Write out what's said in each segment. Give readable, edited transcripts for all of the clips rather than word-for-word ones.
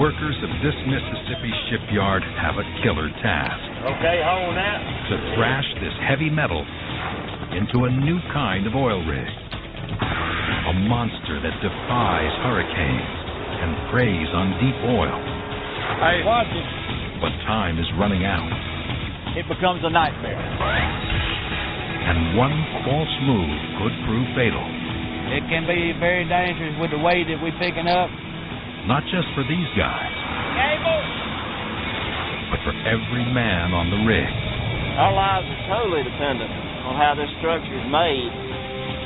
workers of this Mississippi shipyard have a killer task. Okay, hold that. To thrash this heavy metal into a new kind of oil rig. A monster that defies hurricanes and preys on deep oil. Hey, watch it. But time is running out. It becomes a nightmare. And one false move could prove fatal. It can be very dangerous with the weight that we're picking up. Not just for these guys, Cable! but for every man on the rig. Our lives are totally dependent on how this structure is made.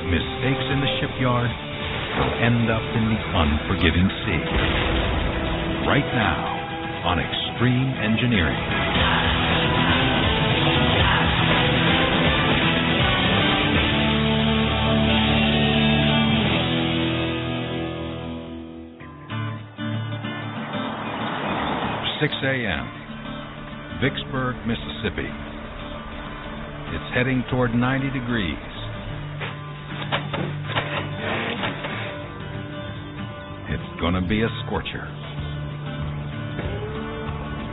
Mistakes in the shipyard will end up in the unforgiving sea. Right now on Extreme Engineering. 6 a.m., Vicksburg, Mississippi. It's heading toward 90 degrees. It's gonna be a scorcher.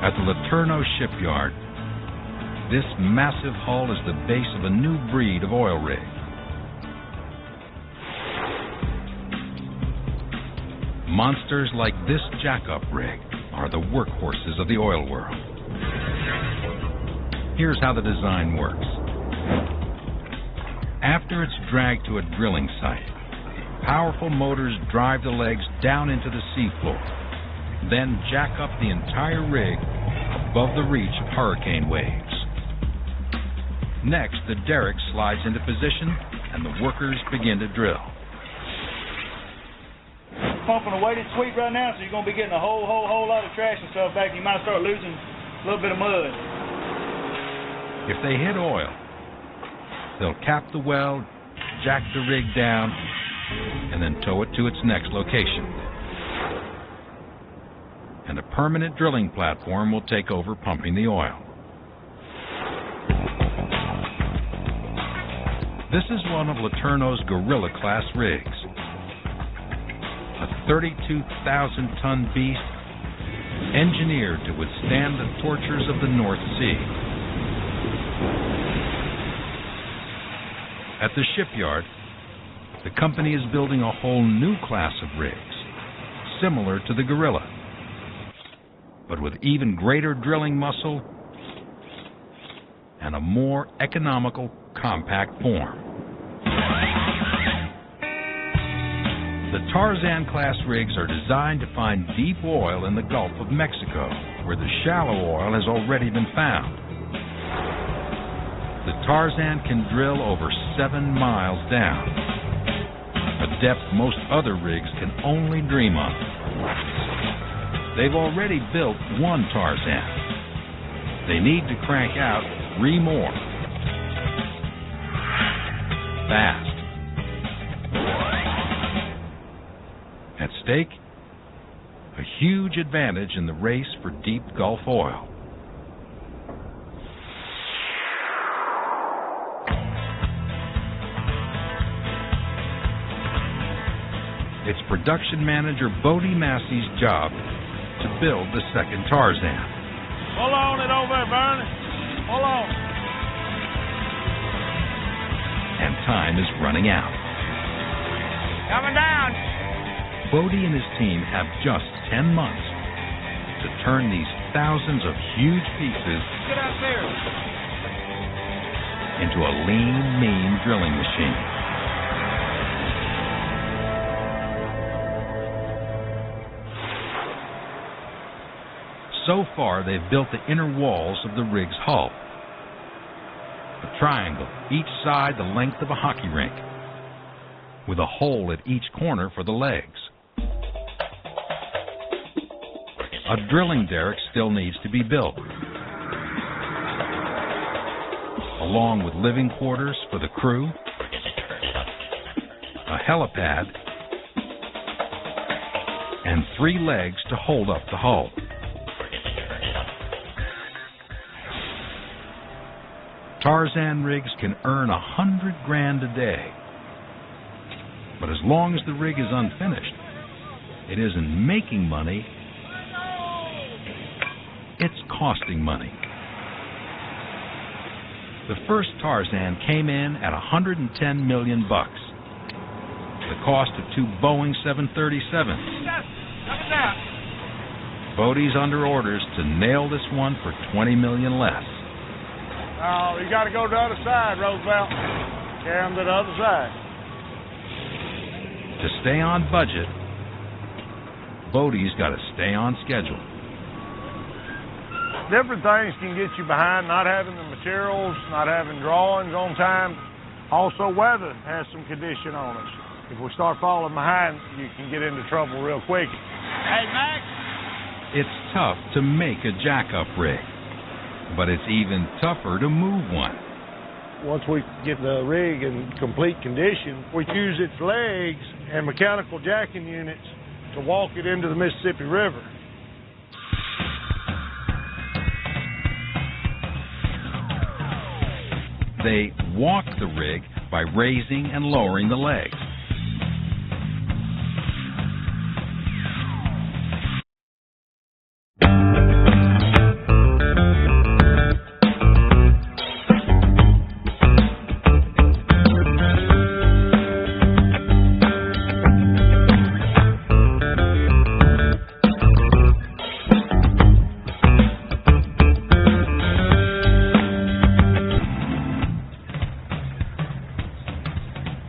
At the Laterno shipyard, this massive hull is the base of a new breed of oil rig. Monsters like this jackup rig are the workhorses of the oil world. Here's how the design works. After it's dragged to a drilling site, powerful motors drive the legs down into the seafloor, then jack up the entire rig above the reach of hurricane waves. Next, the derrick slides into position and the workers begin to drill. Pumping a weighted sweep right now, so you're going to be getting a whole lot of trash and stuff back. You might start losing a little bit of mud. If they hit oil, they'll cap the well, jack the rig down, and then tow it to its next location. And a permanent drilling platform will take over pumping the oil. This is one of Laterno's Gorilla-class rigs. A 32,000-ton beast engineered to withstand the tortures of the North Sea. At the shipyard, the company is building a whole new class of rigs, similar to the Gorilla, but with even greater drilling muscle and a more economical, compact form. The Tarzan-class rigs are designed to find deep oil in the Gulf of Mexico, where the shallow oil has already been found. The Tarzan can drill over 7 miles down, a depth most other rigs can only dream of. They've already built one Tarzan. They need to crank out 3 more. Fast. At stake, a huge advantage in the race for deep Gulf oil. It's production manager Bodie Massey's job to build the second Tarzan. Hold on it over there, Bernie. Hold on. And time is running out. Coming down. Bodie and his team have just 10 months to turn these thousands of huge pieces Get out there. into a lean, mean drilling machine. So far, they've built the inner walls of the rig's hull. A triangle, each side the length of a hockey rink, with a hole at each corner for the legs. A drilling derrick still needs to be built, along with living quarters for the crew, a helipad, and 3 legs to hold up the hull. Tarzan rigs can earn $100,000 a day, but as long as the rig is unfinished, it isn't making money, it's costing money. The first Tarzan came in at $110 million. The cost of 2 Boeing 737s. Bodie's under orders to nail this one for $20 million less. Oh, you got to go to the other side, Roosevelt. Carry them to the other side. To stay on budget, Bodie's got to stay on schedule. Different things can get you behind, not having the materials, not having drawings on time. Also, weather has some condition on us. If we start falling behind, you can get into trouble real quick. Hey, Max! It's tough to make a jack-up rig, but it's even tougher to move one. Once we get the rig in complete condition, we use its legs and mechanical jacking units to walk it into the Mississippi River. They walk the rig by raising and lowering the legs.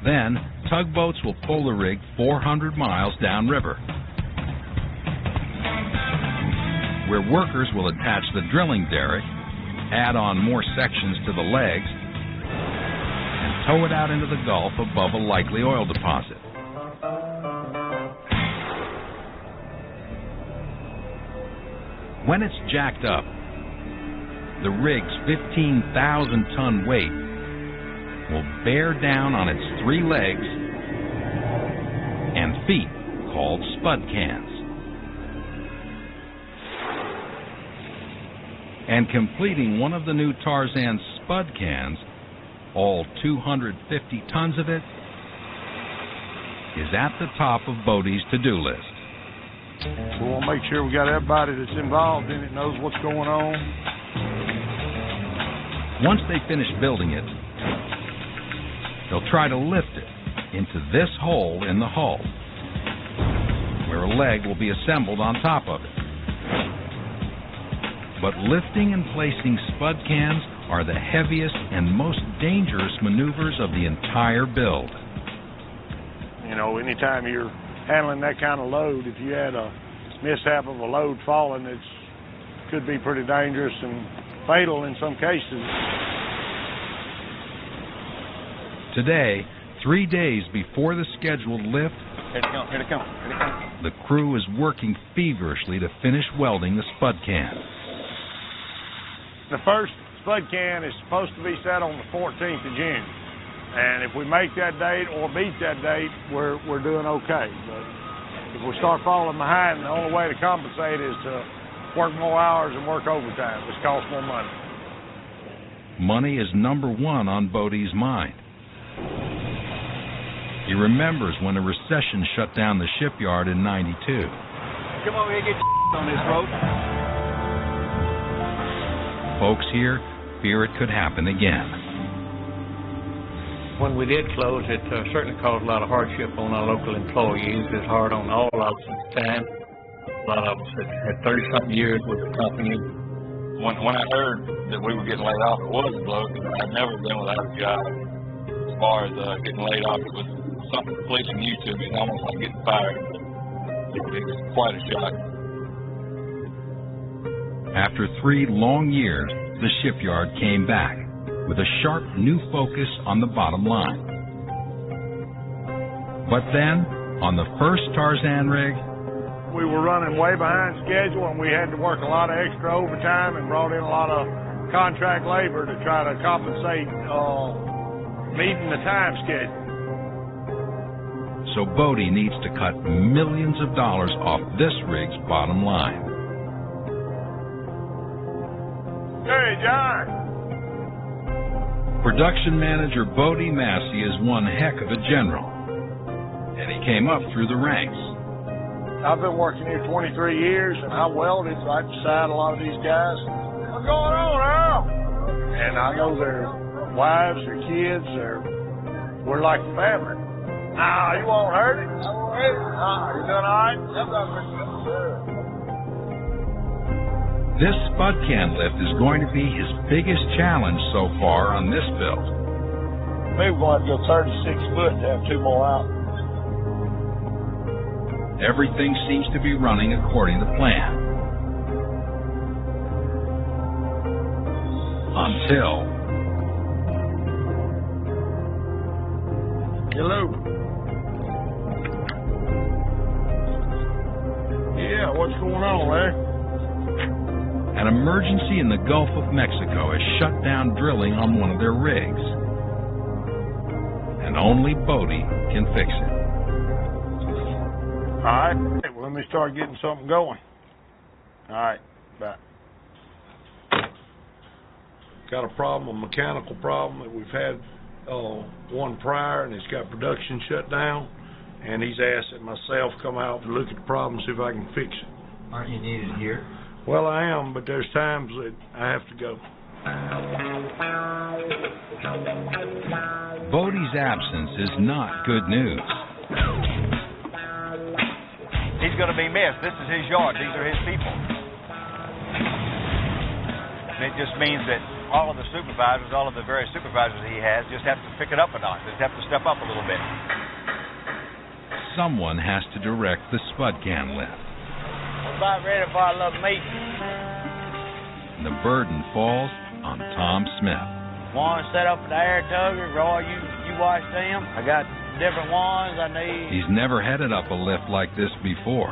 Then, tugboats will pull the rig 400 miles downriver, where workers will attach the drilling derrick, add on more sections to the legs, and tow it out into the Gulf above a likely oil deposit. When it's jacked up, the rig's 15,000-ton weight will bear down on its 3 legs and feet called spud cans. And completing one of the new Tarzan's spud cans, all 250 tons of it, is at the top of Bodie's to-do list. We want to make sure we got everybody that's involved in it knows what's going on. Once they finish building it, they'll try to lift it into this hole in the hull, where a leg will be assembled on top of it. But lifting and placing spud cans are the heaviest and most dangerous maneuvers of the entire build. You know, anytime you're handling that kind of load, if you had a mishap of a load falling, it could be pretty dangerous and fatal in some cases. Today, 3 days before the scheduled lift, the crew is working feverishly to finish welding the spud can. The first spud can is supposed to be set on the 14th of June. And if we make that date or beat that date, we're doing okay. But if we start falling behind, the only way to compensate is to work more hours and work overtime, which costs more money. Money is number one on Bodie's mind. He remembers when a recession shut down the shipyard in '92. Come over here and get your on this rope. Folks here fear it could happen again. When we did close, it certainly caused a lot of hardship on our local employees. It was hard on all of us at the time. A lot of us had 30-something years with the company. When I heard that we were getting laid off, it was a blow. I'd never been without a job. As far as getting laid off, it was something completely new to me. It's almost like getting fired. It was quite a shock. After 3 long years, the shipyard came back with a sharp new focus on the bottom line. But then, on the first Tarzan rig, we were running way behind schedule, and we had to work a lot of extra overtime and brought in a lot of contract labor to try to compensate meeting the time schedule. So Bodie needs to cut millions of dollars off this rig's bottom line. Hey, John. Production manager Bodie Massey is one heck of a general, and he came up through the ranks. I've been working here 23 years, and I welded right beside a lot of these guys. What's going on, Earl? And I know their wives, their kids, we're like family. Nah, you won't hurt it. I won't hurt it. Nah, you doing all right? Yep, I'm good. This spud can lift is going to be his biggest challenge so far on this build. Maybe we're going to go 36 foot to have 2 more out. Everything seems to be running according to plan. Until... Hello. Yeah, what's going on, Larry? An emergency in the Gulf of Mexico has shut down drilling on one of their rigs. And only Bodie can fix it. All right, well, let me start getting something going. All right, bye. Got a problem, a mechanical problem that we've had one prior, and it's got production shut down, and he's asked that myself come out and look at the problem, see if I can fix it. Aren't you needed here? Well, I am, but there's times that I have to go. Bodie's absence is not good news. He's going to be missed. This is his yard. These are his people. And it just means that all of the supervisors, all of the various supervisors he has, just have to pick it up a notch. Just have to step up a little bit. Someone has to direct the spud can lift. We're about ready for our little meeting. The burden falls on Tom Smith. One set up for the air tugger. Roy, you watch them. I got different ones I need. He's never headed up a lift like this before,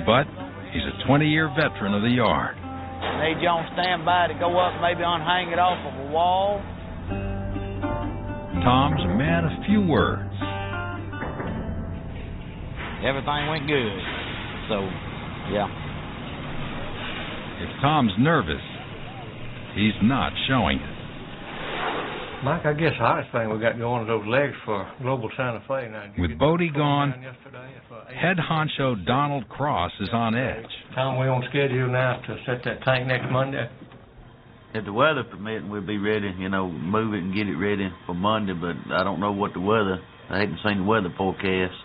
but he's a 20-year veteran of the yard. Need you on standby to go up, maybe unhang it off of a wall. Tom's a man of few words. Everything went good. So, yeah. If Tom's nervous, he's not showing it. Mike, I guess the hottest thing we got going is those legs for Global Santa Fe. Now, with Bodie gone, head honcho Donald Cross is on edge. Tom, we on schedule now to set that tank next Monday? If the weather permitting, we'll be ready, move it and get it ready for Monday, but I don't know what I haven't seen the weather forecast.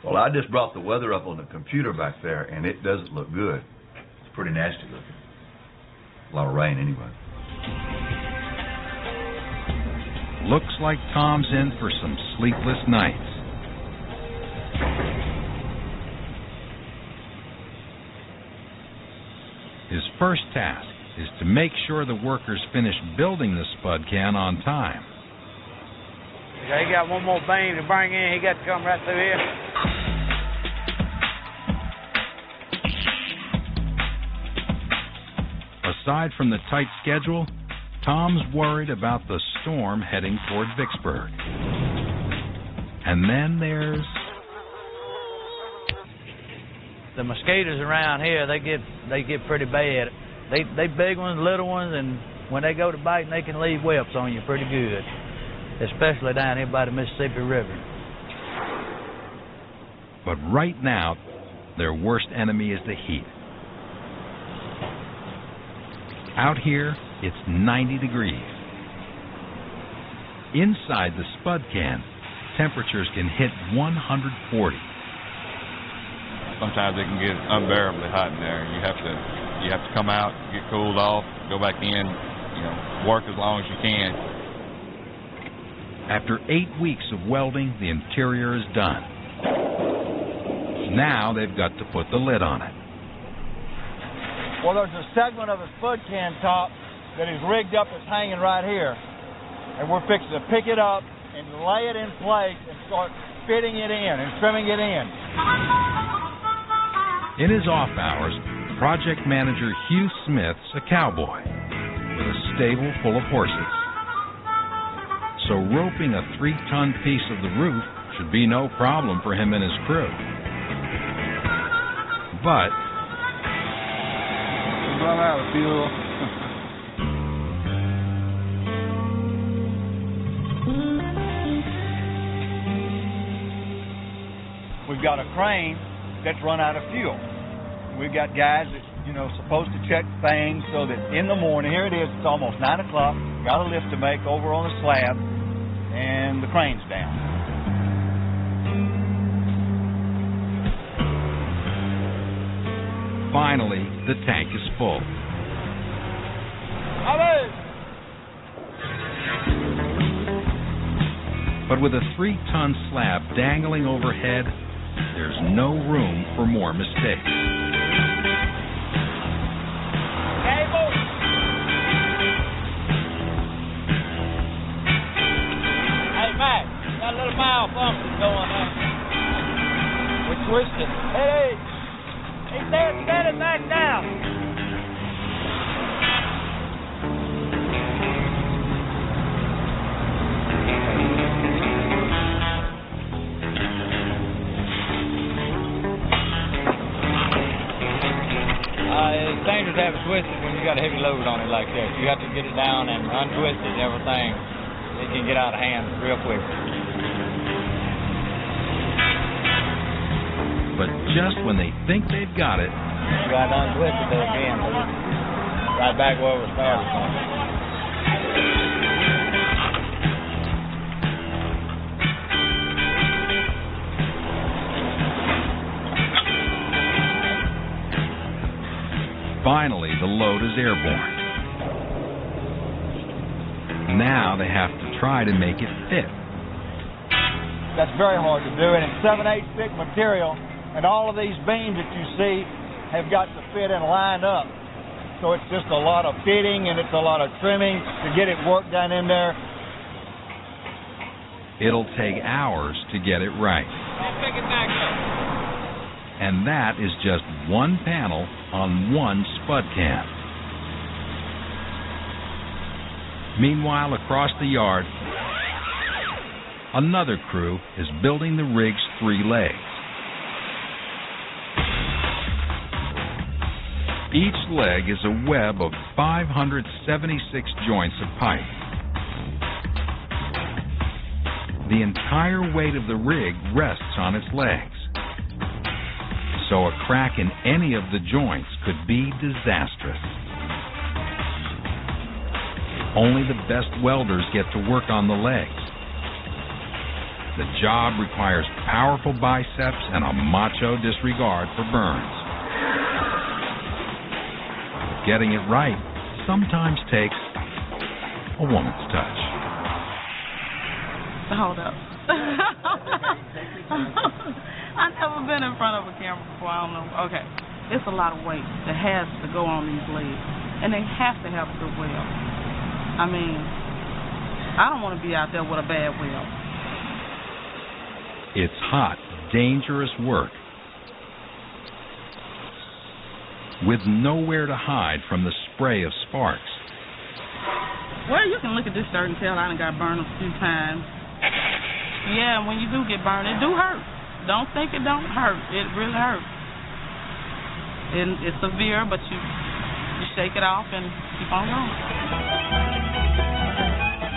Well, I just brought the weather up on the computer back there, and it doesn't look good. It's pretty nasty looking. A lot of rain anyway. Looks like Tom's in for some sleepless nights. His first task is to make sure the workers finish building the spud can on time. He got one more beam to bring in. He got to come right through here. Aside from the tight schedule, Tom's worried about the storm heading toward Vicksburg. And then there's... The mosquitoes around here, they get pretty bad. They big ones, little ones, and when they go to biting, they can leave webs on you pretty good, especially down here by the Mississippi River. But right now, their worst enemy is the heat. Out here, it's 90 degrees. Inside the spud can, temperatures can hit 140. Sometimes it can get unbearably hot in there. You have to come out, get cooled off, go back in, work as long as you can. After 8 weeks of welding, the interior is done. Now they've got to put the lid on it. Well, there's a segment of a spud can top that is rigged up that's hanging right here. And we're fixing to pick it up and lay it in place and start fitting it in and trimming it in. In his off hours, project manager Hugh Smith's a cowboy with a stable full of horses. So roping a 3-ton piece of the roof should be no problem for him and his crew. But Run out of fuel. We've got a crane that's run out of fuel. We've got guys that, supposed to check things so that in the morning, here it is, it's almost 9 o'clock, got a lift to make over on the slab, and the crane's down. Finally, the tank is full. But with a 3-ton slab dangling overhead, there's no room for more mistakes. Cable! Hey, Matt, got a little malfunction going on. We're twisting. Hey! He's there, set it back down. It's dangerous to have it twisted when you got a heavy load on it like that. You have to get it down and untwist it and everything. It can get out of hand real quick. But just when they think they've got it, You got to untwist it again. Right back where we started from. finally the load is airborne. Now they have to try to make it fit. That's very hard to do, and it's 7/8 thick material, and all of these beams that you see have got to fit and line up. So it's just a lot of fitting and it's a lot of trimming to get it worked done in there. It'll take hours to get it right. Pick it back up. And that is just one panel on one spud can. Meanwhile, across the yard, another crew is building the rig's 3 legs. Each leg is a web of 576 joints of pipe. The entire weight of the rig rests on its legs. So a crack in any of the joints could be disastrous. Only the best welders get to work on the legs. The job requires powerful biceps and a macho disregard for burns. Getting it right sometimes takes a woman's touch. Hold up. I've never been in front of a camera before. I don't know. Okay. It's a lot of weight that has to go on these legs. And they have to have a good weld. I mean, I don't want to be out there with a bad weld. It's hot, dangerous work. With nowhere to hide from the spray of sparks. Well, you can look at this shirt and tell I done got burned a few times. Yeah, when you do get burned, it do hurt. Don't think it don't hurt. It really hurts. And it's severe, but you shake it off and keep on going.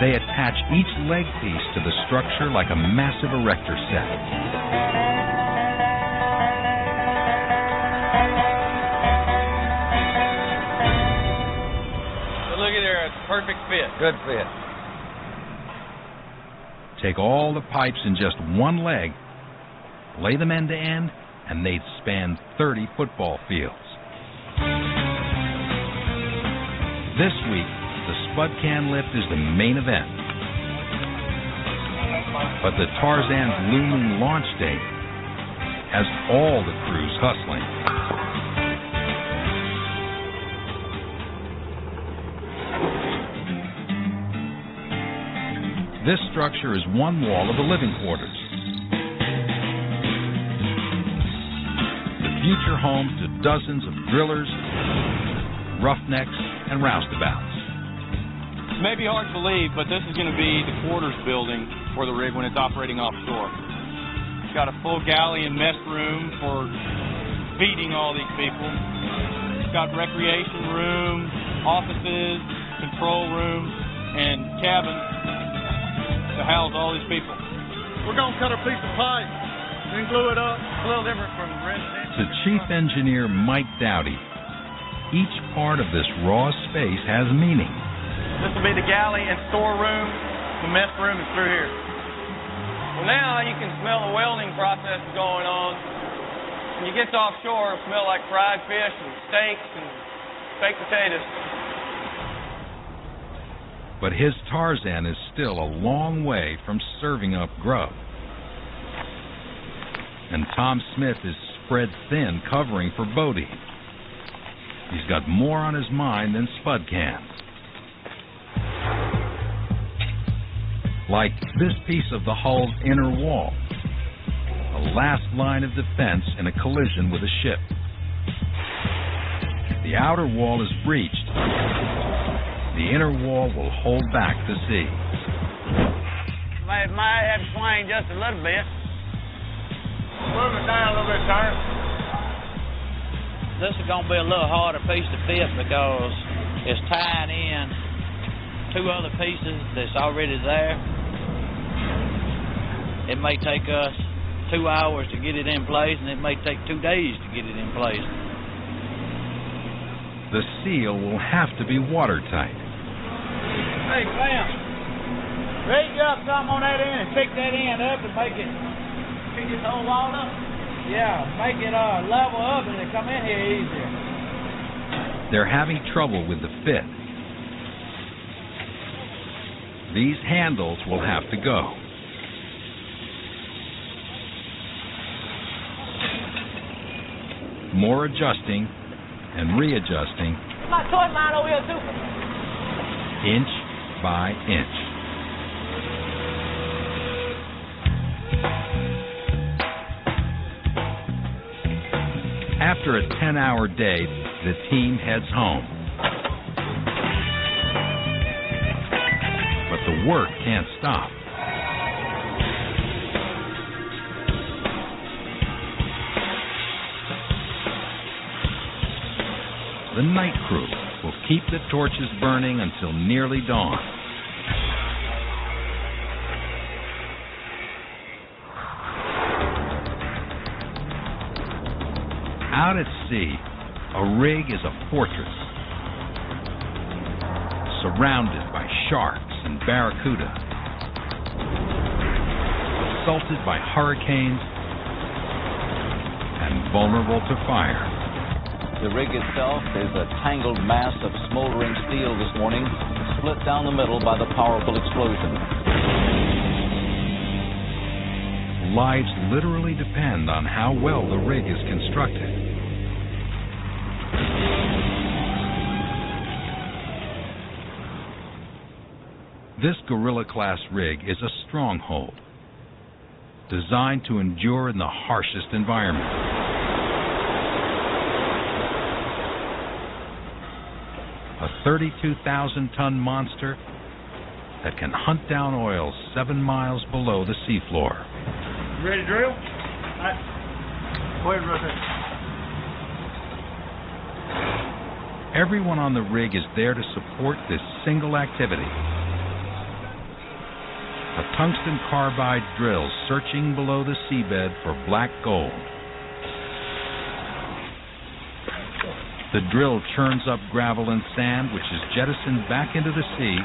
They attach each leg piece to the structure like a massive erector set. Look at there, it's a perfect fit. Good fit. Take all the pipes in just one leg, lay them end to end, and they'd span 30 football fields. This week, the spud can lift is the main event. But the Tarzan's looming launch date has all the crews hustling. This structure is one wall of the living quarters. The future home to dozens of drillers, roughnecks, and roustabouts. It may be hard to believe, but this is going to be the quarters building for the rig when it's operating offshore. It's got a full galley and mess room for feeding all these people. It's got recreation rooms, offices, control rooms, and cabins to house all these people. We're going to cut a piece of pipe and glue it up. It's a little different from residential. To Chief Engineer Mike Dowdy, each part of this raw space has meaning. This will be the galley and storeroom. The mess room is through here. Well, now you can smell the welding process going on. When you get to offshore, it'll smell like fried fish and steaks and baked potatoes. But his Tarzan is still a long way from serving up grub. And Tom Smith is spread thin covering for Bodie. He's got more on his mind than spud cans. Like this piece of the hull's inner wall, a last line of defense in a collision with a ship. If the outer wall is breached, the inner wall will hold back the sea. Might have to swing just a little bit. Move it down a little bit, Turner. This is going to be a little harder piece to fit because it's tying in two other pieces that's already there. It may take us 2 hours to get it in place, and it may take 2 days to get it in place. The seal will have to be watertight. Hey, Clem, raise you up some on that end and pick that end up and make it, pick this whole wall up? Yeah, make it level up and it come in here easier. They're having trouble with the fit. These handles will have to go. More adjusting and readjusting. My toy mine over here too. Inch by inch. After a 10-hour day, the team heads home. But the work can't stop. The night crew will keep the torches burning until nearly dawn. Out at sea, a rig is a fortress, surrounded by sharks and barracuda, assaulted by hurricanes, and vulnerable to fire. The rig itself is a tangled mass of smoldering steel this morning, split down the middle by the powerful explosion. Lives literally depend on how well the rig is constructed. This Gorilla-class rig is a stronghold, designed to endure in the harshest environments. A 32,000-ton monster that can hunt down oil 7 miles below the seafloor. You ready to drill? All right. Go ahead and rotate. Everyone on the rig is there to support this single activity. A tungsten carbide drill searching below the seabed for black gold. The drill churns up gravel and sand, which is jettisoned back into the sea,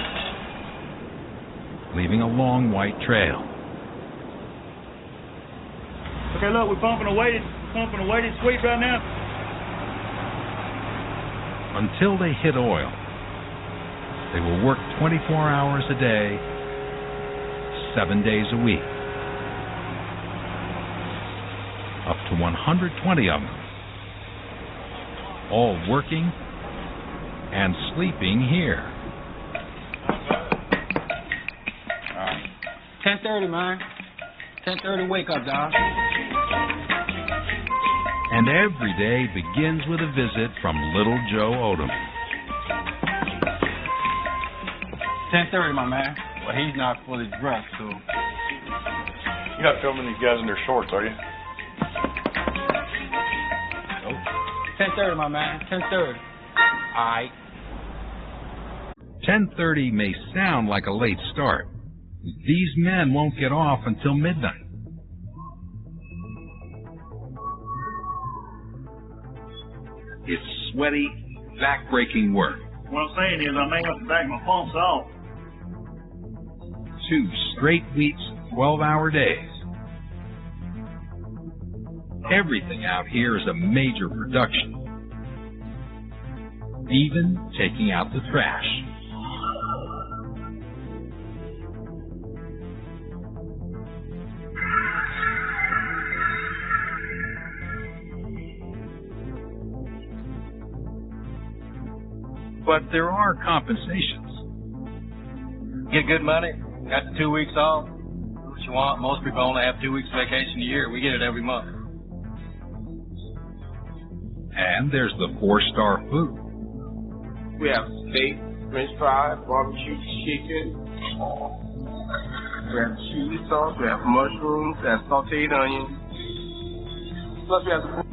leaving a long white trail. Okay, look, we're pumping a weighted sweep right now. Until they hit oil, they will work 24 hours a day, 7 days a week. Up to 120 of them. All working and sleeping here. 10:30, man. 10:30, wake up, dog. And every day begins with a visit from Little Joe Odom. 10:30, my man. Well, he's not fully dressed, so. You're not filming these guys in their shorts, are you? 10:30, my man. 10:30. All right. 10:30 may sound like a late start. These men won't get off until midnight. It's sweaty, back-breaking work. What I'm saying is I may have to back my pumps off. 2 straight weeks, 12-hour days. Everything out here is a major production. Even taking out the trash. But there are compensations. Get good money, got the 2 weeks off. What you want? Most people only have 2 weeks vacation a year. We get it every month. And there's the 4-star food. We have steak, french fries, barbecue chicken. We have chili sauce, we have mushrooms, we have sauteed onions. Plus we have the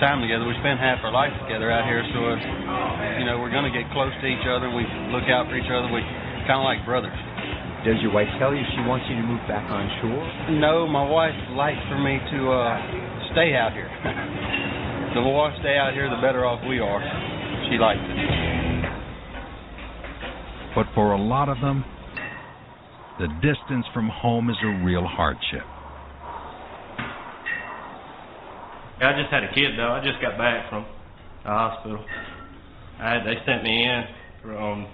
time together. We spend half our life together out here, so we're going to get close to each other. We look out for each other. We kind of like brothers. Does your wife tell you she wants you to move back on shore? No, my wife likes for me to stay out here. The more I stay out here, the better off we are. She likes it. But for a lot of them, the distance from home is a real hardship. I just had a kid, though. I just got back from the hospital. They sent me in for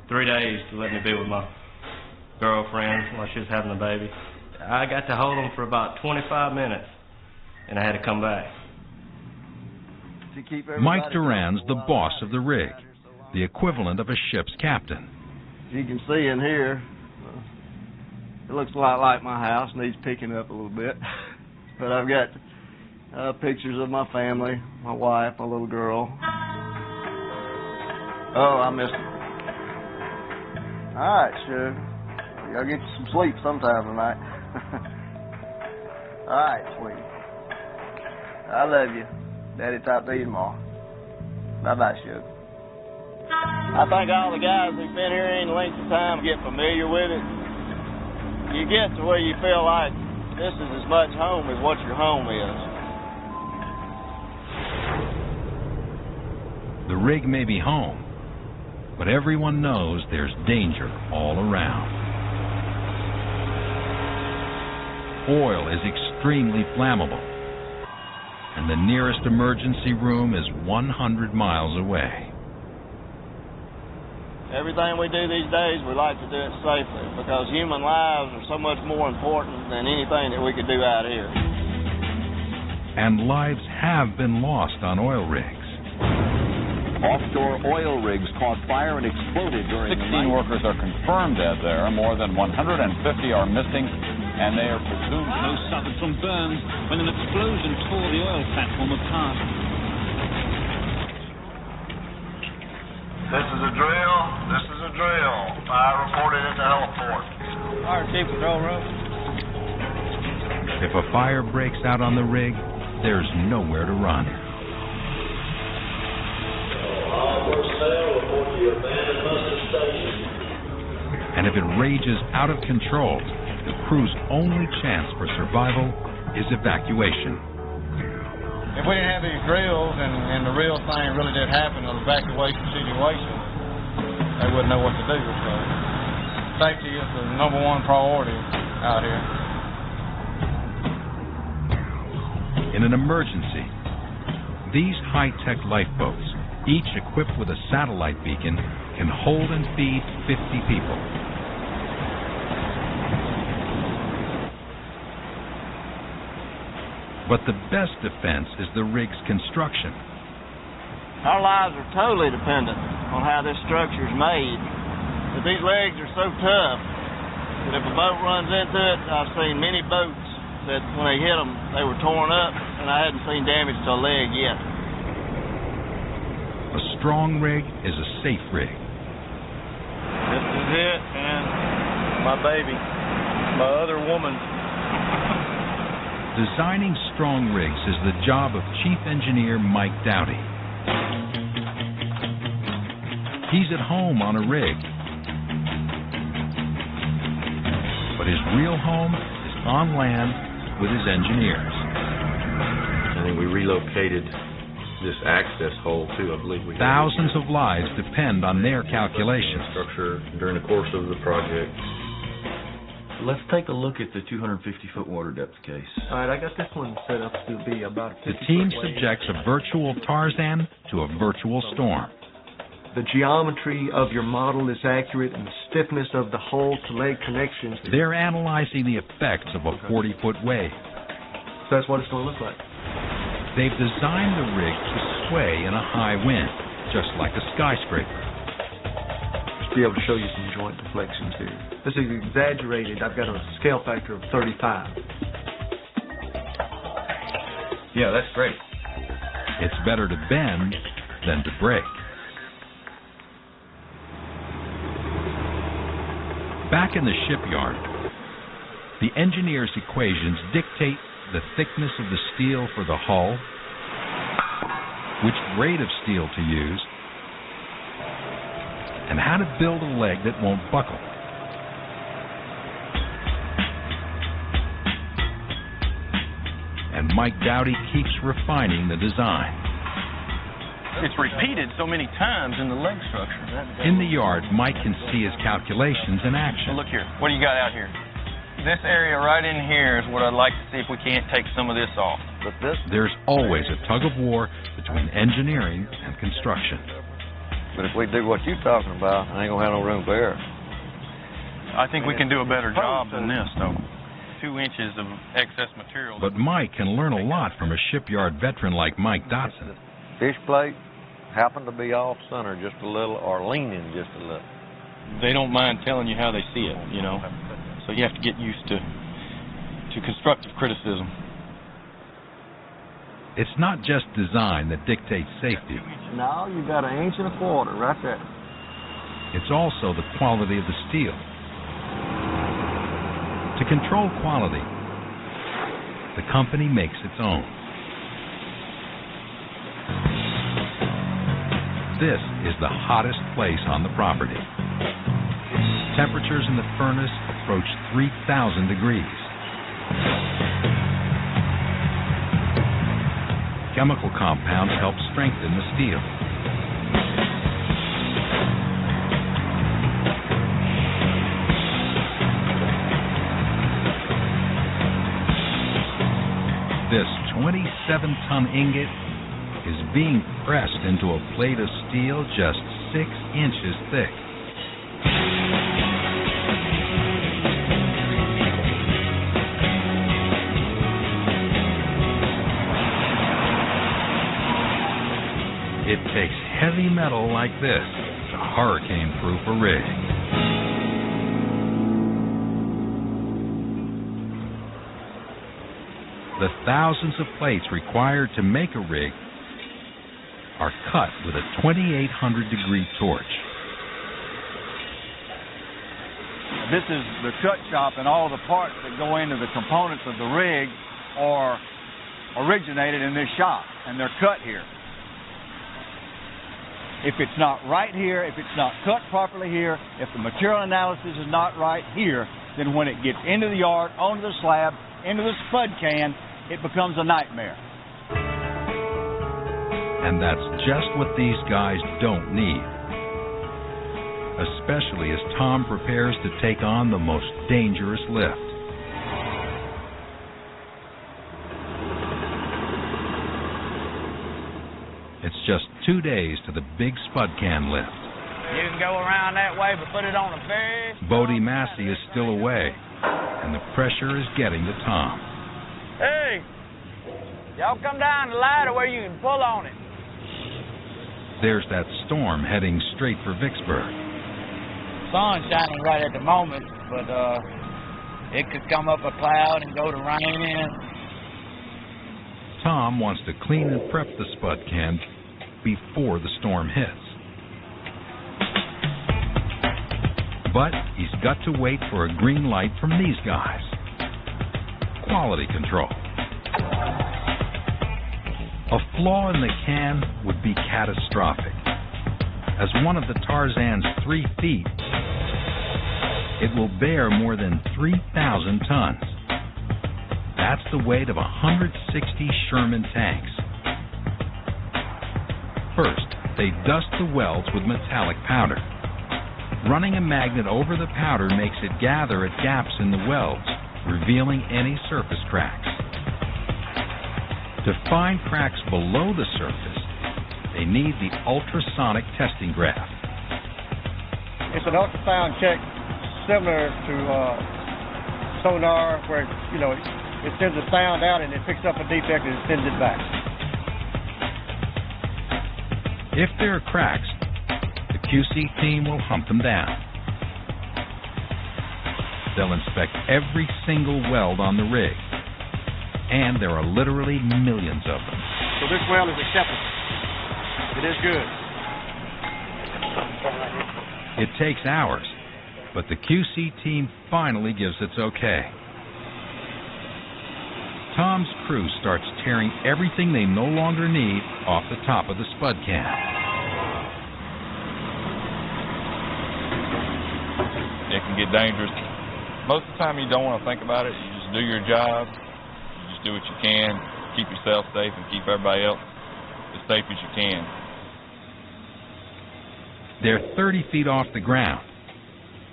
3 days to let me be with my girlfriend while she was having a baby. I got to hold them for about 25 minutes, and I had to come back. Mike Duran's the boss of the rig, the equivalent of a ship's captain. You can see in here, it looks a lot like my house, needs picking up a little bit. But I've got pictures of my family, my wife, my little girl. Oh, I missed it. All right, Sugar. You gotta get you some sleep sometime tonight. All right, sweetie. I love you. Daddy talk to you tomorrow. Bye-bye, Sugar. I think all the guys who've been here any length of time get familiar with it. You get to where you feel like this is as much home as what your home is. The rig may be home, but everyone knows there's danger all around. Oil is extremely flammable, and the nearest emergency room is 100 miles away. Everything we do these days, we like to do it safely because human lives are so much more important than anything that we could do out here. And lives have been lost on oil rigs. Offshore oil rigs caught fire and exploded during the night. 16 workers are confirmed dead there. More than 150 are missing, and they are presumed... Most suffered from burns when an explosion tore the oil platform apart. This is a drill. This is a drill. Fire reported at the heliport. Fire chief control room. If a fire breaks out on the rig, there's nowhere to run. And if it rages out of control, the crew's only chance for survival is evacuation. If we didn't have these drills and the real thing really did happen, an evacuation situation, they wouldn't know what to do. So safety is the #1 priority out here. In an emergency, these high-tech lifeboats, each equipped with a satellite beacon, can hold and feed 50 people. But the best defense is the rig's construction. Our lives are totally dependent on how this structure is made. But these legs are so tough that if a boat runs into it, I've seen many boats that when they hit them, they were torn up, and I hadn't seen damage to a leg yet. A strong rig is a safe rig. This is it, and my baby, my other woman. Designing strong rigs is the job of Chief Engineer Mike Dowdy. He's at home on a rig, but his real home is on land with his engineers. I think we relocated this access hole too. I believe we Thousands of lives depend on their calculations. Structure during the course of the project. Let's take a look at the 250-foot water depth case. All right, I got this one set up to be about 50 The team foot wave. subjects a virtual Tarzan to a virtual storm. The geometry of your model is accurate and the stiffness of the hull to leg connections. They're analyzing the effects of a 40-foot wave. So that's what it's going to look like. They've designed the rig to sway in a high wind, just like a skyscraper. To be able to show you some joint deflections here. This is exaggerated. I've got a scale factor of 35. Yeah, that's great. It's better to bend than to break. Back in the shipyard, the engineer's equations dictate the thickness of the steel for the hull, which grade of steel to use, and how to build a leg that won't buckle. And Mike Dowdy keeps refining the design. It's repeated so many times in the leg structure. In the yard, Mike can see his calculations in action. Look here. What do you got out here? This area right in here is what I'd like to see if we can't take some of this off. But There's always a tug of war between engineering and construction. But if we do what you're talking about, I ain't gonna have no room for error. I think we can do a better job than this, though. 2 inches of excess material. But Mike can learn a lot from a shipyard veteran like Mike Dotson. Fish plate happen to be off center just a little or leaning just a little. They don't mind telling you how they see it, you know. So you have to get used to constructive criticism. It's not just design that dictates safety. Now you got 1.25 inches right there. It's also the quality of the steel. To control quality, the company makes its own. This is the hottest place on the property. Temperatures in the furnace approach 3,000 degrees. Chemical compounds help strengthen the steel. This 27-ton ingot is being pressed into a plate of steel just 6 inches thick. It takes heavy metal like this to hurricane-proof a rig. The thousands of plates required to make a rig are cut with a 2,800-degree torch. This is the cut shop, and all the parts that go into the components of the rig are originated in this shop, and they're cut here. If it's not right here, if it's not cut properly here, if the material analysis is not right here, then when it gets into the yard, onto the slab, into the spud can, it becomes a nightmare. And that's just what these guys don't need. Especially as Tom prepares to take on the most dangerous lift. It's just 2 days to the big spud can lift. You can go around that way, but put it on a very... Bodie Massey is still away, and the pressure is getting to Tom. Hey! Y'all come down the ladder where you can pull on it. There's that storm heading straight for Vicksburg. Sun's shining right at the moment, but it could come up a cloud and go to raining. Tom wants to clean and prep the spud can before the storm hits. But he's got to wait for a green light from these guys. Quality control. A flaw in the can would be catastrophic. As one of the Tarzan's 3 feet, it will bear more than 3,000 tons. That's the weight of 160 Sherman tanks. First, they dust the welds with metallic powder. Running a magnet over the powder makes it gather at gaps in the welds, revealing any surface cracks. To find cracks below the surface, they need the ultrasonic testing graph. It's an ultrasound check similar to sonar, where it sends a sound out and it picks up a defect and it sends it back. If there are cracks, the QC team will hunt them down. They'll inspect every single weld on the rig, and there are literally millions of them. So this weld is acceptable. It is good. It takes hours, but the QC team finally gives its okay. Tom's crew starts tearing everything they no longer need off the top of the spud can. It can get dangerous. Most of the time you don't want to think about it. You just do your job. You just do what you can. Keep yourself safe and keep everybody else as safe as you can. They're 30 feet off the ground.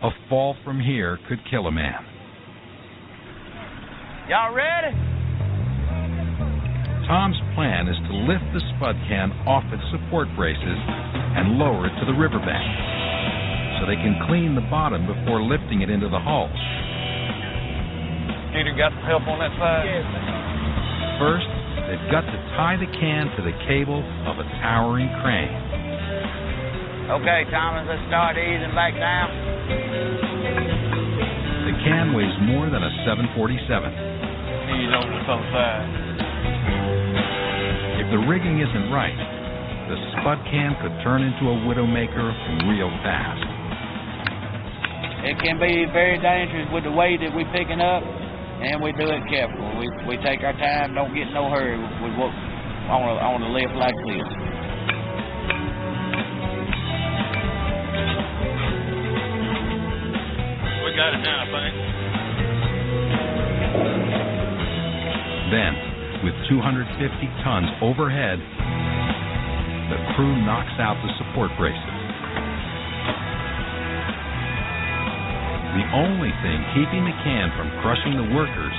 A fall from here could kill a man. Y'all ready? Tom's plan is to lift the spud can off its support braces and lower it to the riverbank so they can clean the bottom before lifting it into the hull. Peter, got some help on that side? Yes. First, they've got to tie the can to the cable of a towering crane. Okay, Thomas, let's start easing back down. The can weighs more than a 747. Ease over to some side. If the rigging isn't right, the spud can could turn into a widowmaker real fast. It can be very dangerous with the weight that we're picking up, and we do it careful. We take our time, don't get in no hurry with what I want to lift like this. We got it now, I think. Then, with 250 tons overhead, the crew knocks out the support braces. The only thing keeping the can from crushing the workers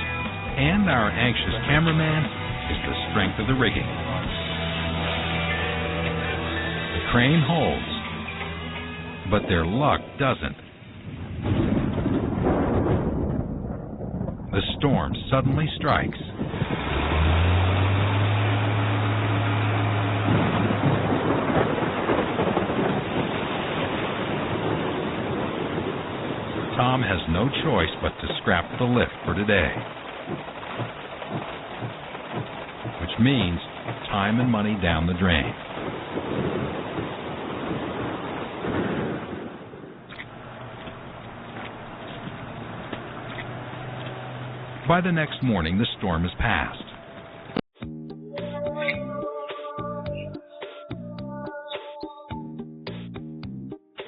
and our anxious cameraman is the strength of the rigging. The crane holds, but their luck doesn't. The storm suddenly strikes. Tom has no choice but to scrap the lift for today, which means time and money down the drain. By the next morning, the storm has passed.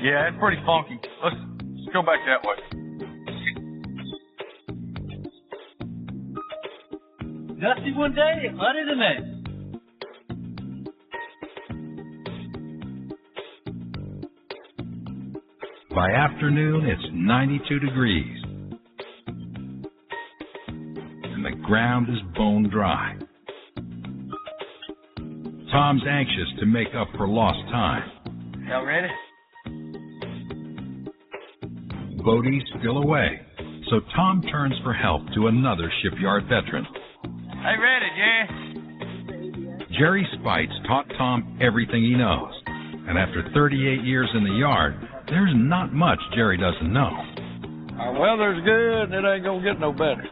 Yeah, it's pretty funky. Let's go back that way. Dusty one day, muddy the next. By afternoon, it's 92 degrees. And the ground is bone dry. Tom's anxious to make up for lost time. Y'all ready? Boaties still away, so Tom turns for help to another shipyard veteran. Hey, ready, Jerry? Jerry Spites taught Tom everything he knows, and after 38 years in the yard, there's not much Jerry doesn't know. Our weather's good, and it ain't gonna get no better.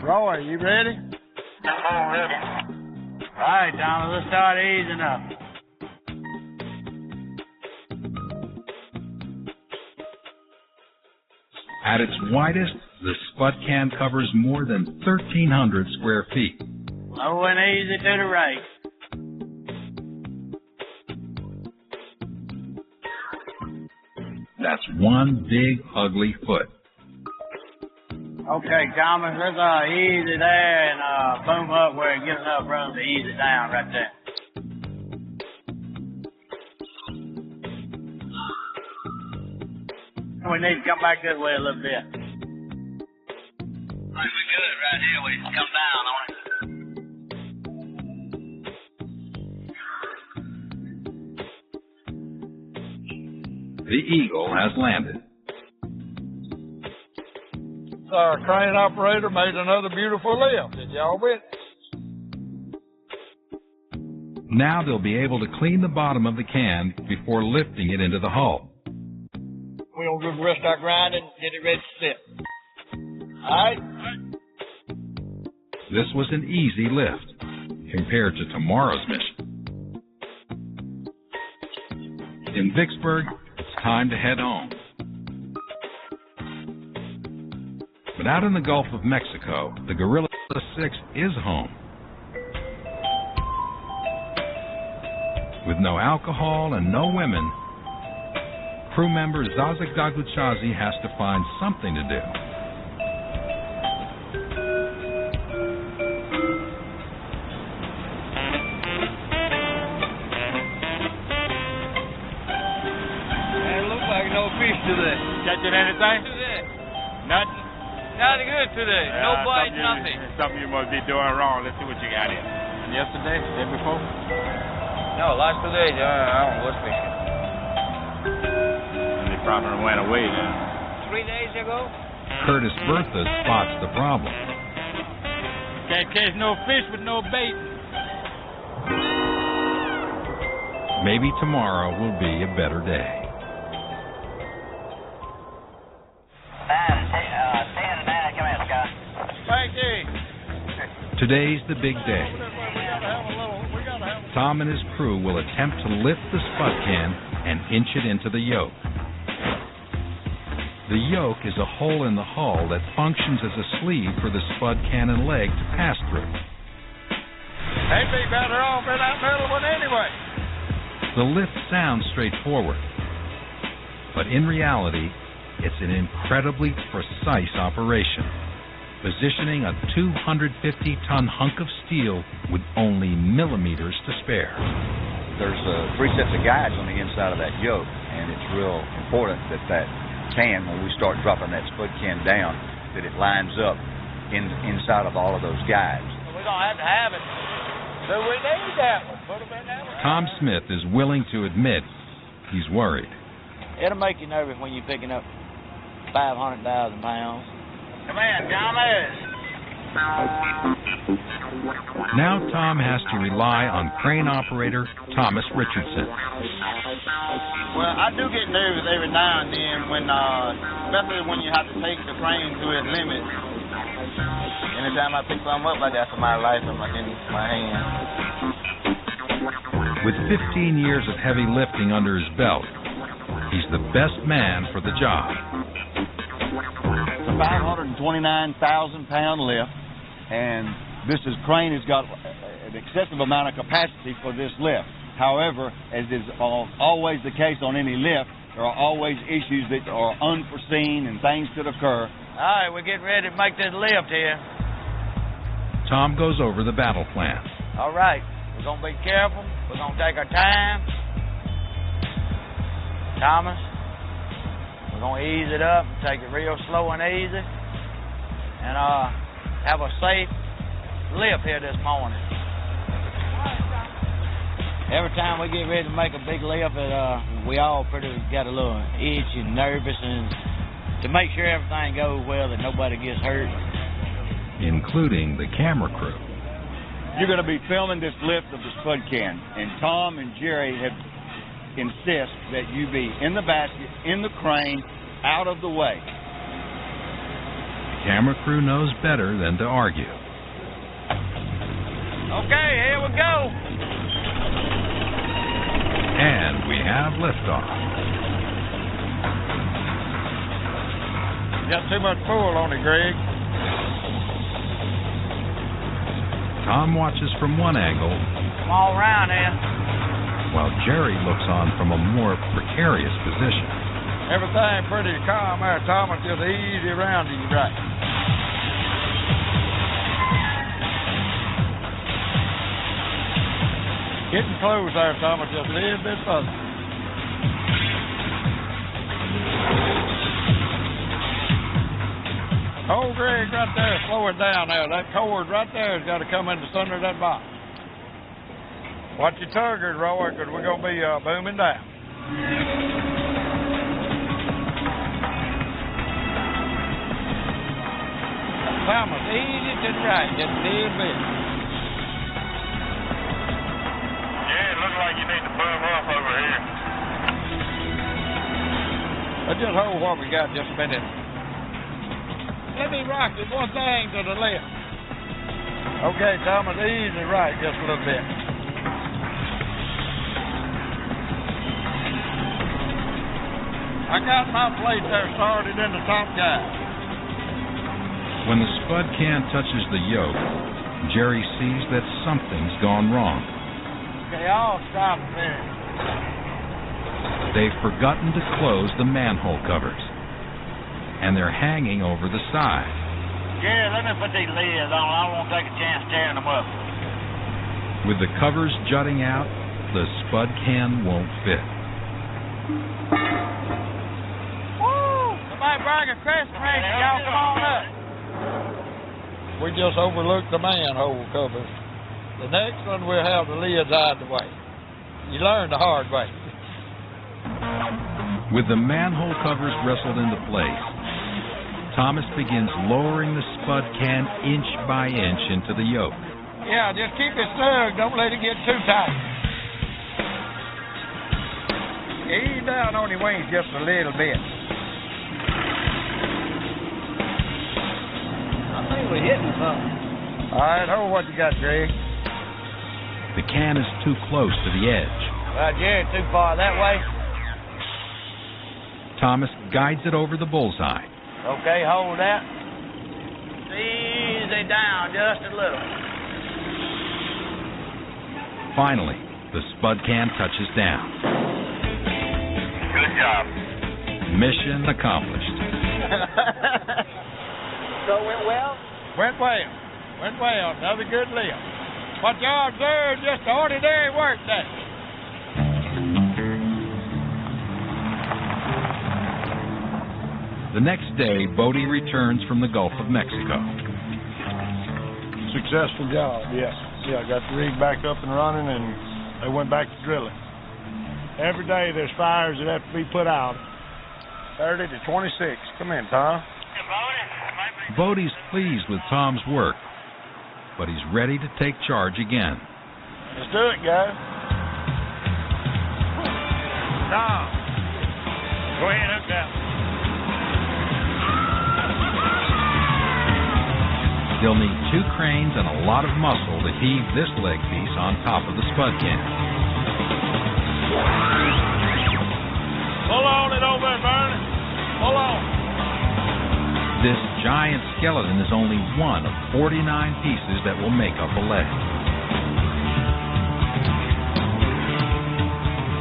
Roy, you ready? I'm ready. All right, Thomas, let's start easing up. At its widest, the spud can covers more than 1,300 square feet. Low and easy to the right. That's one big, ugly foot. Okay, Thomas, let's ease it there and boom up where it gets enough room to ease it down right there. We need to come back this way a little bit. Right, we're good right here. We come down on it. The Eagle has landed. Our crane operator made another beautiful lift. Did y'all witness? Now they'll be able to clean the bottom of the can before lifting it into the hull. We'll just rest our grinding and get it ready to sit. All right? This was an easy lift compared to tomorrow's mission. In Vicksburg, it's time to head home. But out in the Gulf of Mexico, the Gorilla 6 is home. With no alcohol and no women, crew member Zazek Dagluchazi has to find something to do. It looks like no fish today. Catching anything? Nothing? Nothing good today. No bite, nothing. Something you must be doing wrong. Let's see what you got here. Yesterday? Day before? No, last 2 days, I was fishing. They probably went away then. 3 days ago? Curtis Bertha spots the problem. Can't catch no fish with no bait. Maybe tomorrow will be a better day. Today's the big day. Tom and his crew will attempt to lift the spud can and inch it into the yoke. The yoke is a hole in the hull that functions as a sleeve for the spud can and leg to pass through. They'd be better off in that middle one anyway. The lift sounds straightforward, but in reality, it's an incredibly precise operation, positioning a 250-ton hunk of steel with only millimeters to spare. There's 3 sets of guides on the inside of that yoke, and it's real important that that can, when we start dropping that spud can down, that it lines up inside of all of those guides. We're going to have it. So we need that one. Put them in that one. Tom Smith is willing to admit he's worried. It'll make you nervous when you're picking up 500,000 pounds. Come in, Thomas. Now Tom has to rely on crane operator Thomas Richardson. Well, I do get nervous every now and then when, especially when you have to take the crane to its limit. Anytime I pick something up, I got somebody's life in my hand. With 15 years of heavy lifting under his belt, he's the best man for the job. It's a 529,000-pound lift, and this crane has got an excessive amount of capacity for this lift. However, as is always the case on any lift, there are always issues that are unforeseen and things could occur. All right, we're getting ready to make this lift here. Tom goes over the battle plan. All right, we're going to be careful. We're going to take our time. Thomas, we're going to ease it up, take it real slow and easy, and have a safe lift here this morning. Every time we get ready to make a big lift, we all pretty got a little itch and nervous, and to make sure everything goes well, that nobody gets hurt. Including the camera crew. You're going to be filming this lift of the spud can, and Tom and Jerry insist that you be in the basket, in the crane, out of the way. The camera crew knows better than to argue. Okay, here we go. And we have liftoff. got too much pull on it, Greg. Tom watches from one angle, Come all around here. while Jerry looks on from a more precarious position. Everything pretty calm there, Thomas. Just easy around to you, right? Getting close there, Thomas. Just a little bit further. Hold Greg right there. Slow it down there. That cord right there has got to come in the center of that box. Watch your tuggers, Roy, because we're going to be booming down. Thomas, easy to the right, just a little bit. Yeah, it looks like you need to boom up over here. But just hold what we got just a minute. Let me rock it one thing to the left. Okay, Thomas, easy right just a little bit. I got my plate there started in the top guy. When the spud can touches the yoke, Jerry sees that something's gone wrong. Okay, I'll stop there. They've forgotten to close the manhole covers, and they're hanging over the side. Yeah, let me put these lids on. I don't want to take a chance tearing them up. With the covers jutting out, the spud can won't fit. Woo! Somebody bring a Christmas ring. Y'all come on up. We just overlooked the manhole covers. The next one we'll have the lids out of the way. You learn the hard way. With the manhole covers wrestled into place, Thomas begins lowering the spud can inch by inch into the yoke. Yeah, just keep it snug. Don't let it get too tight. Ease down on your wings just a little bit. I think we're hitting something. All right, hold what you got, Greg. The can is too close to the edge. Right, Jerry, too far that way. Thomas guides it over the bullseye. Okay, hold that. Easy down just a little. Finally, the spud can touches down. Good job. Mission accomplished. So it went well? Went well. Went well. Another good lift. What you observed, just ordinary work day. The next day, Bodie returns from the Gulf of Mexico. Successful job, yes. Yeah, I got the rig back up and running, and they went back to drilling. Every day there's fires that have to be put out. 30 to 26. Come in, Tom. Bodie's pleased with Tom's work, but he's ready to take charge again. Let's do it, guys. Tom, go ahead and hook that. He'll need 2 cranes and a lot of muscle to heave this leg piece on top of the spud can. Pull on it over there, Bernie. Pull on. This giant skeleton is only one of 49 pieces that will make up a leg.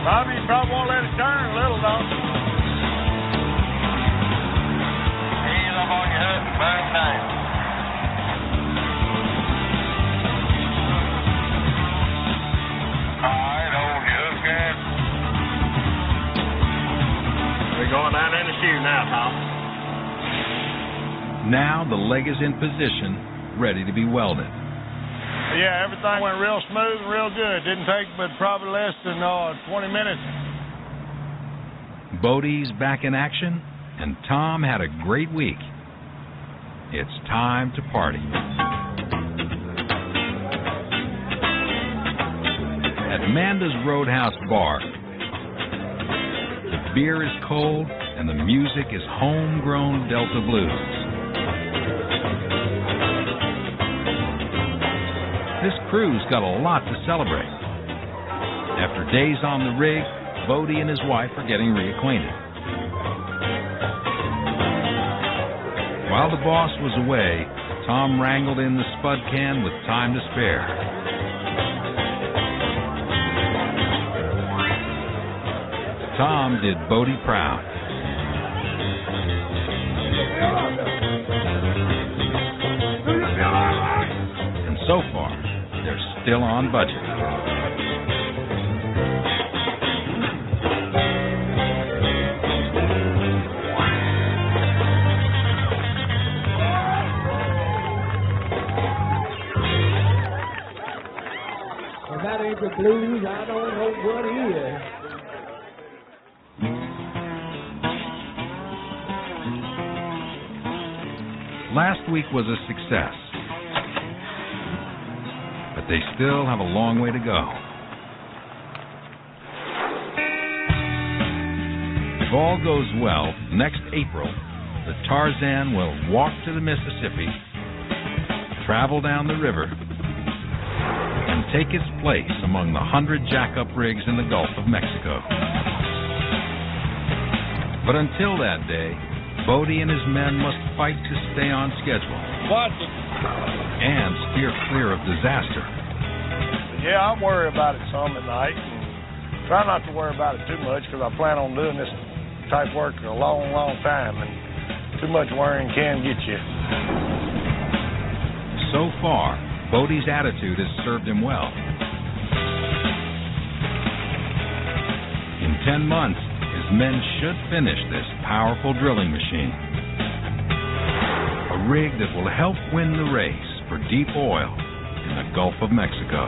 Bobby, you probably won't let it turn a little, though. Ease up on your hook and burn down. We're going down in the chute now, Tom. Now the leg is in position, ready to be welded. Yeah, everything went real smooth and real good. Didn't take but probably less than 20 minutes. Bodie's back in action, and Tom had a great week. It's time to party. At Amanda's Roadhouse Bar, the beer is cold and the music is homegrown Delta blues. This crew's got a lot to celebrate. After days on the rig, Bodie and his wife are getting reacquainted. While the boss was away, Tom wrangled in the spud can with time to spare. Tom did Bodie proud. And so far, they're still on budget. If that ain't the blues, I don't know what is. Last week was a success, but they still have a long way to go. If all goes well, next April, the Tarzan will walk to the Mississippi, travel down the river, and take its place among the 100 jackup rigs in the Gulf of Mexico. But until that day, Bodie and his men must fight to stay on schedule. Watch it. And steer clear of disaster. Yeah, I worry about it some at night, and try not to worry about it too much because I plan on doing this type work a long, long time, and too much worrying can get you. So far, Bodie's attitude has served him well. In 10 months, his men should finish this powerful drilling machine. A rig that will help win the race for deep oil in the Gulf of Mexico.